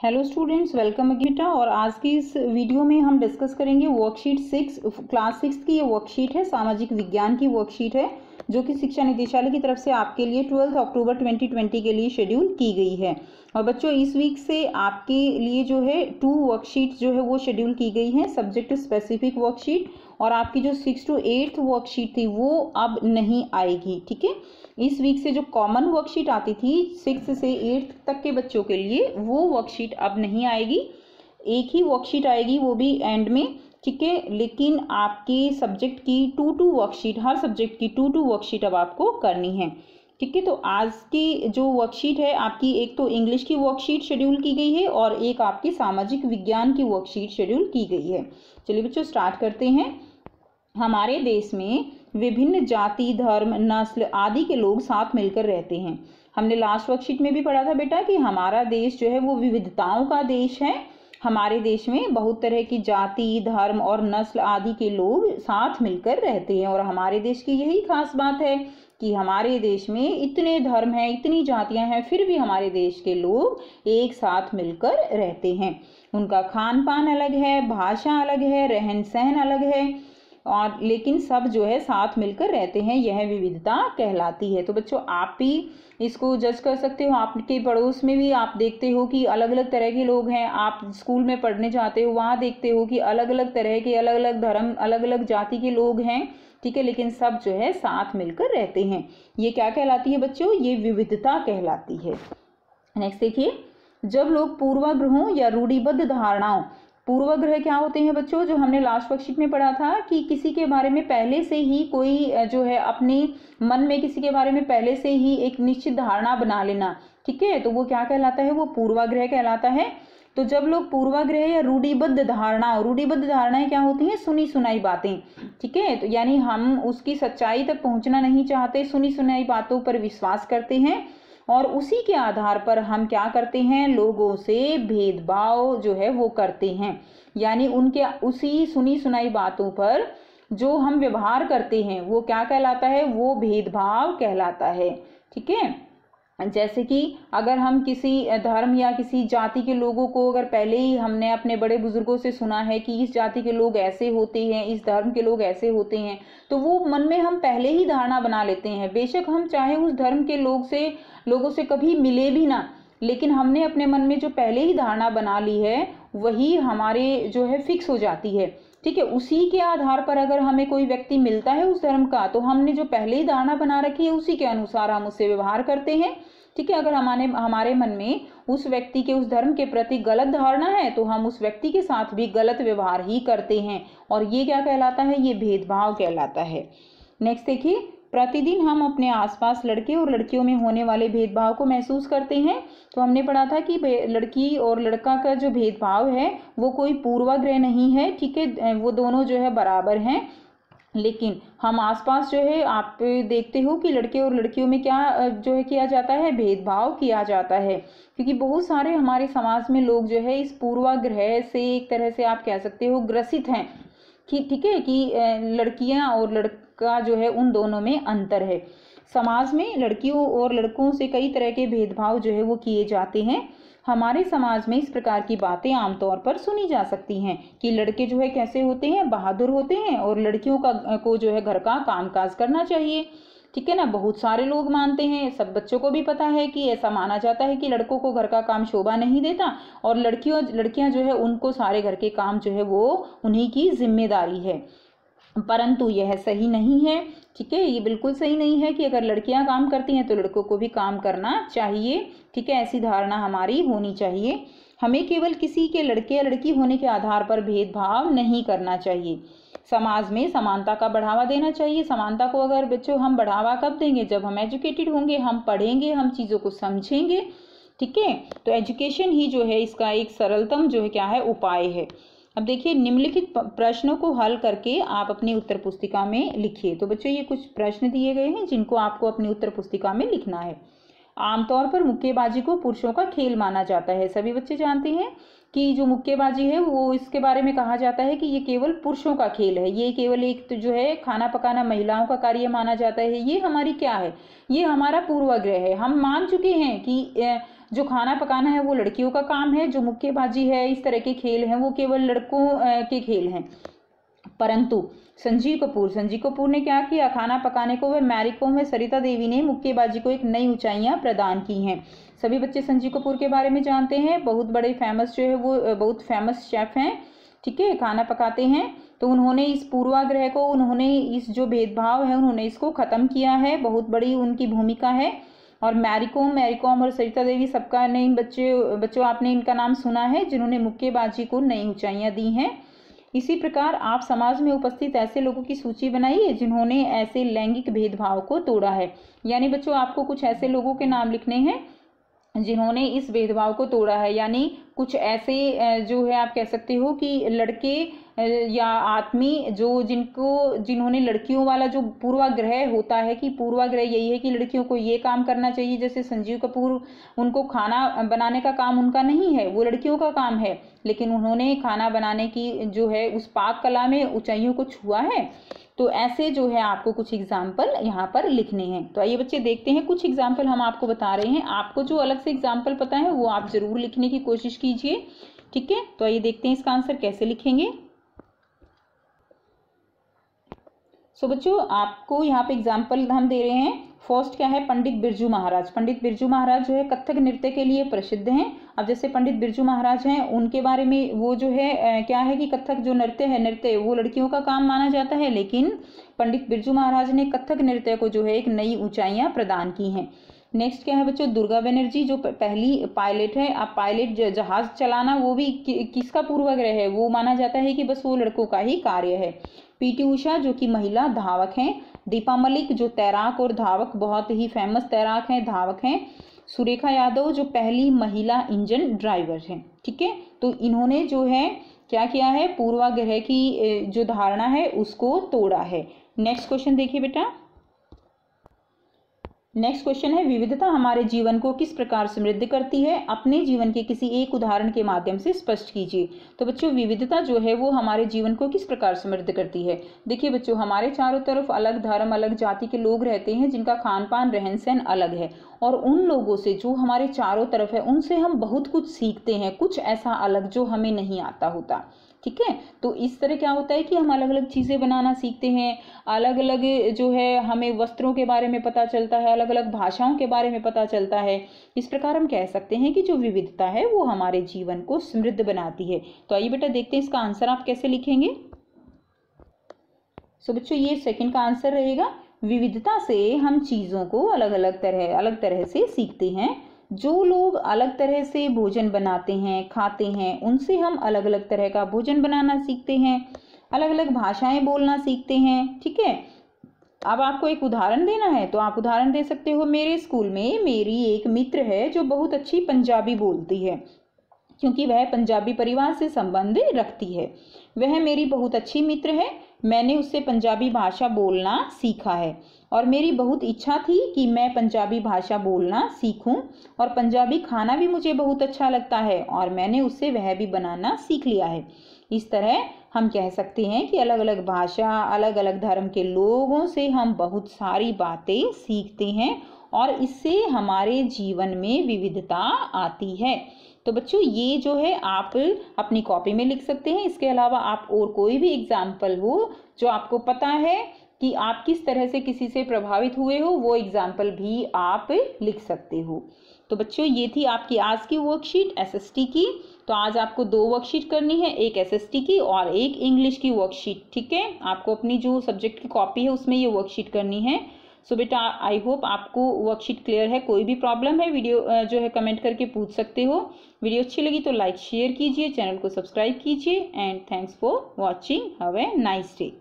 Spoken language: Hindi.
हेलो स्टूडेंट्स, वेलकम अगेन बेटा। और आज की इस वीडियो में हम डिस्कस करेंगे वर्कशीट 6 क्लास 6 की। ये वर्कशीट है, सामाजिक विज्ञान की वर्कशीट है, जो कि शिक्षा निदेशालय की तरफ से आपके लिए 12 अक्टूबर 2020 के लिए शेड्यूल की गई है। और बच्चों, इस वीक से आपके लिए जो है 2 वर्कशीट जो है वो शेड्यूल की गई है, सब्जेक्ट स्पेसिफिक वर्कशीट। और आपकी जो 6 to 8 वर्कशीट थी वो अब नहीं आएगी, ठीक है। इस वीक से जो कॉमन वर्कशीट आती थी 6 से 8 तक के बच्चों के लिए, वो वर्कशीट अब नहीं आएगी। एक ही वर्कशीट आएगी, वो भी एंड में, ठीक है। लेकिन आपके सब्जेक्ट की 2 वर्कशीट, हर सब्जेक्ट की 2 वर्कशीट अब आपको करनी है, ठीक है। तो आज की जो वर्कशीट है आपकी, एक तो इंग्लिश की वर्कशीट शेड्यूल की गई है और एक आपकी सामाजिक विज्ञान की वर्कशीट शेड्यूल की गई है। चलिए बच्चों, स्टार्ट करते हैं। हमारे देश में विभिन्न जाति, धर्म, नस्ल आदि के लोग साथ मिलकर रहते हैं। हमने लास्ट वर्कशीट में भी पढ़ा था बेटा कि हमारा देश जो है वो विविधताओं का देश है। हमारे देश में बहुत तरह की जाति, धर्म और नस्ल आदि के लोग साथ मिलकर रहते हैं। और हमारे देश की यही खास बात है कि हमारे देश में इतने धर्म हैं, इतनी जातियां हैं, फिर भी हमारे देश के लोग एक साथ मिलकर रहते हैं। उनका खान पान अलग है, भाषा अलग है, रहन सहन अलग है, और लेकिन सब जो है साथ मिलकर रहते हैं। यह विविधता कहलाती है। तो बच्चों, आप भी इसको जज कर सकते हो। आपके पड़ोस में भी आप देखते हो कि अलग अलग तरह के लोग हैं। आप स्कूल में पढ़ने जाते हो, वहाँ देखते हो कि अलग अलग तरह के, अलग अलग धर्म, अलग अलग जाति के लोग हैं, ठीक है। लेकिन सब जो है साथ मिलकर रहते हैं। ये क्या कहलाती है बच्चों? ये विविधता कहलाती है। नेक्स्ट देखिए, जब लोग पूर्वाग्रहों या रूढ़िबद्ध धारणाओं, पूर्वाग्रह क्या होते हैं बच्चों? जो हमने लास्ट वर्कशीट में पढ़ा था कि किसी के बारे में पहले से ही कोई जो है अपने मन में किसी के बारे में पहले से ही एक निश्चित धारणा बना लेना, ठीक है। तो वो क्या कहलाता है? वो पूर्वाग्रह कहलाता है। तो जब लोग पूर्वाग्रह या रूढ़िबद्ध धारणाएं क्या होती हैं? सुनी सुनाई बातें, ठीक है। तो यानी हम उसकी सच्चाई तक पहुंचना नहीं चाहते, सुनी सुनाई बातों पर विश्वास करते हैं और उसी के आधार पर हम क्या करते हैं? लोगों से भेदभाव जो है वो करते हैं। यानी उनके उसी सुनी सुनाई बातों पर जो हम व्यवहार करते हैं वो क्या कहलाता है? वो भेदभाव कहलाता है, ठीक है। जैसे कि अगर हम किसी धर्म या किसी जाति के लोगों को, अगर पहले ही हमने अपने बड़े बुजुर्गों से सुना है कि इस जाति के लोग ऐसे होते हैं, इस धर्म के लोग ऐसे होते हैं, तो वो मन में हम पहले ही धारणा बना लेते हैं। बेशक हम चाहे उस धर्म के लोगों से कभी मिले भी ना, लेकिन हमने अपने मन में जो पहले ही धारणा बना ली है वही हमारे जो है फिक्स हो जाती है, ठीक है। उसी के आधार पर अगर हमें कोई व्यक्ति मिलता है उस धर्म का, तो हमने जो पहले ही धारणा बना रखी है उसी के अनुसार हम उससे व्यवहार करते हैं, ठीक है। अगर हमारे मन में उस व्यक्ति के, उस धर्म के प्रति गलत धारणा है तो हम उस व्यक्ति के साथ भी गलत व्यवहार ही करते हैं। और ये क्या कहलाता है? ये भेदभाव कहलाता है। नेक्स्ट देखिए, प्रतिदिन हम अपने आसपास लड़के और लड़कियों में होने वाले भेदभाव को महसूस करते हैं। तो हमने पढ़ा था कि लड़की और लड़का का जो भेदभाव है वो कोई पूर्वाग्रह नहीं है, ठीक है। वो दोनों जो है बराबर हैं। लेकिन हम आसपास जो है आप देखते हो कि लड़के और लड़कियों में क्या जो है किया जाता है? भेदभाव किया जाता है। क्योंकि बहुत सारे हमारे समाज में लोग जो है इस पूर्वाग्रह से एक तरह से आप कह सकते हो ग्रसित हैं, कि ठीक है, कि लड़कियां और लड़का जो है उन दोनों में अंतर है। समाज में लड़कियों और लड़कों से कई तरह के भेदभाव जो है वो किए जाते हैं। हमारे समाज में इस प्रकार की बातें आमतौर पर सुनी जा सकती हैं कि लड़के जो है कैसे होते हैं? बहादुर होते हैं, और लड़कियों को जो है घर का कामकाज करना चाहिए, ठीक है ना। बहुत सारे लोग मानते हैं, सब बच्चों को भी पता है कि ऐसा माना जाता है कि लड़कों को घर का काम शोभा नहीं देता, और लड़कियां जो है उनको सारे घर के काम जो है वो उन्हीं की जिम्मेदारी है। परंतु यह सही नहीं है, ठीक है। ये बिल्कुल सही नहीं है कि अगर लड़कियां काम करती हैं तो लड़कों को भी काम करना चाहिए, ठीक है। ऐसी धारणा हमारी होनी चाहिए। हमें केवल किसी के लड़के या लड़की होने के आधार पर भेदभाव नहीं करना चाहिए। समाज में समानता का बढ़ावा देना चाहिए। समानता को अगर बच्चों हम बढ़ावा कब देंगे? जब हम एजुकेटेड होंगे, हम पढ़ेंगे, हम चीज़ों को समझेंगे, ठीक है। तो एजुकेशन ही जो है इसका एक सरलतम जो है क्या है? उपाय है। अब देखिए, निम्नलिखित प्रश्नों को हल करके आप अपनी उत्तर पुस्तिका में लिखिए। तो बच्चों, ये कुछ प्रश्न दिए गए हैं जिनको आपको अपनी उत्तर पुस्तिका में लिखना है। आमतौर पर मुक्केबाजी को पुरुषों का खेल माना जाता है। सभी बच्चे जानते हैं कि जो मुक्केबाजी है वो, इसके बारे में कहा जाता है कि ये केवल पुरुषों का खेल है, ये केवल एक तो जो है खाना पकाना महिलाओं का कार्य माना जाता है। ये हमारी क्या है? ये हमारा पूर्वाग्रह है। हम मान चुके हैं कि जो खाना पकाना है वो लड़कियों का काम है, जो मुक्केबाजी है, इस तरह के खेल हैं वो केवल लड़कों के खेल हैं। परंतु संजीव कपूर ने क्या किया, खाना पकाने को, वह मैरी कॉम व सरिता देवी ने मुक्केबाजी को एक नई ऊंचाइयां प्रदान की हैं। सभी बच्चे संजीव कपूर के बारे में जानते हैं, बहुत बड़े फेमस जो है वो बहुत फेमस शेफ हैं, ठीक है, खाना पकाते हैं। तो उन्होंने इस पूर्वाग्रह को, उन्होंने इस जो भेदभाव है उन्होंने इसको ख़त्म किया है, बहुत बड़ी उनकी भूमिका है। और मैरी कॉम और सरिता देवी सबका नहीं, बच्चों आपने इनका नाम सुना है, जिन्होंने मुक्केबाजी को नई ऊंचाइयां दी हैं। इसी प्रकार आप समाज में उपस्थित ऐसे लोगों की सूची बनाइए जिन्होंने ऐसे लैंगिक भेदभाव को तोड़ा है। यानी बच्चों आपको कुछ ऐसे लोगों के नाम लिखने हैं जिन्होंने इस भेदभाव को तोड़ा है, यानी कुछ ऐसे जो है आप कह सकते हो कि लड़के या आदमी जिन्होंने लड़कियों वाला जो पूर्वाग्रह होता है, कि पूर्वाग्रह यही है कि लड़कियों को ये काम करना चाहिए, जैसे संजीव कपूर, उनको खाना बनाने का काम उनका नहीं है, वो लड़कियों का काम है, लेकिन उन्होंने खाना बनाने की जो है उस पाक कला में ऊंचाइयों को छुआ है। तो ऐसे जो है आपको कुछ एग्जाम्पल यहाँ पर लिखने हैं। तो आइए बच्चे देखते हैं, कुछ एग्जाम्पल हम आपको बता रहे हैं, आपको जो अलग से एग्जाम्पल पता है वो आप जरूर लिखने की कोशिश कीजिए, ठीक है। तो आइए देखते हैं इसका आंसर कैसे लिखेंगे। सो बच्चों आपको यहाँ पे एग्जाम्पल हम दे रहे हैं। फर्स्ट क्या है, पंडित बिरजू महाराज। पंडित बिरजू महाराज जो है कथक नृत्य के लिए प्रसिद्ध हैं। अब जैसे पंडित बिरजू महाराज हैं, उनके बारे में वो जो है क्या है कि कथक जो नृत्य वो लड़कियों का काम माना जाता है, लेकिन पंडित बिरजू महाराज ने कथक नृत्य को जो है एक नई ऊंचाइयां प्रदान की हैं। नेक्स्ट क्या है बच्चों, दुर्गा बनर्जी जो पहली पायलट है। अब पायलट जहाज चलाना वो भी किसका पूर्वाग्रह है, वो माना जाता है कि बस वो लड़कों का ही कार्य है। पीटी उषा जो कि महिला धावक हैं। दीपा मलिक जो तैराक और धावक, बहुत ही फेमस तैराक हैं, धावक हैं। सुरेखा यादव जो पहली महिला इंजन ड्राइवर हैं, ठीक है। तो इन्होंने जो है क्या किया है, पूर्वाग्रह की जो धारणा है उसको तोड़ा है। नेक्स्ट क्वेश्चन देखिए बेटा। नेक्स्ट क्वेश्चन है, विविधता हमारे जीवन को किस प्रकार समृद्ध करती है, अपने जीवन के किसी एक उदाहरण के माध्यम से स्पष्ट कीजिए। तो बच्चों विविधता जो है वो हमारे जीवन को किस प्रकार समृद्ध करती है। देखिए बच्चों, हमारे चारों तरफ अलग धर्म, अलग जाति के लोग रहते हैं जिनका खान पान, रहन सहन अलग है, और उन लोगों से जो हमारे चारों तरफ है उनसे हम बहुत कुछ सीखते हैं, कुछ ऐसा अलग जो हमें नहीं आता होता, ठीक है। तो इस तरह क्या होता है कि हम अलग अलग चीज़ें बनाना सीखते हैं, अलग अलग जो है हमें वस्त्रों के बारे में पता चलता है, अलग अलग भाषाओं के बारे में पता चलता है। इस प्रकार हम कह सकते हैं कि जो विविधता है वो हमारे जीवन को समृद्ध बनाती है। तो आइए बेटा देखते हैं इसका आंसर आप कैसे लिखेंगे। सो बच्चों ये सेकंड का आंसर रहेगा, विविधता से हम चीज़ों को अलग तरह से सीखते हैं। जो लोग अलग तरह से भोजन बनाते हैं, खाते हैं, उनसे हम अलग अलग तरह का भोजन बनाना सीखते हैं, अलग अलग भाषाएं बोलना सीखते हैं, ठीक है। अब आपको एक उदाहरण देना है तो आप उदाहरण दे सकते हो, मेरे स्कूल में मेरी एक मित्र है जो बहुत अच्छी पंजाबी बोलती है, क्योंकि वह पंजाबी परिवार से संबंध रखती है। वह मेरी बहुत अच्छी मित्र है, मैंने उससे पंजाबी भाषा बोलना सीखा है, और मेरी बहुत इच्छा थी कि मैं पंजाबी भाषा बोलना सीखूं, और पंजाबी खाना भी मुझे बहुत अच्छा लगता है, और मैंने उससे वह भी बनाना सीख लिया है। इस तरह हम कह सकते हैं कि अलग अलग भाषा, अलग अलग धर्म के लोगों से हम बहुत सारी बातें सीखते हैं, और इससे हमारे जीवन में विविधता आती है। तो बच्चों ये जो है आप अपनी कॉपी में लिख सकते हैं। इसके अलावा आप और कोई भी एग्जाम्पल हो जो आपको पता है कि आप किस तरह से किसी से प्रभावित हुए हो, वो एग्जाम्पल भी आप लिख सकते हो। तो बच्चों ये थी आपकी आज की वर्कशीट एसएसटी की। तो आज आपको 2 वर्कशीट करनी है, एक एसएसटी की और एक इंग्लिश की वर्कशीट, ठीक है। आपको अपनी जो सब्जेक्ट की कॉपी है उसमें ये वर्कशीट करनी है। सो बेटा आई होप आपको वर्कशीट क्लियर है। कोई भी प्रॉब्लम है वीडियो जो है कमेंट करके पूछ सकते हो। वीडियो अच्छी लगी तो लाइक शेयर कीजिए, चैनल को सब्सक्राइब कीजिए, and thanks for watching. Have a nice day.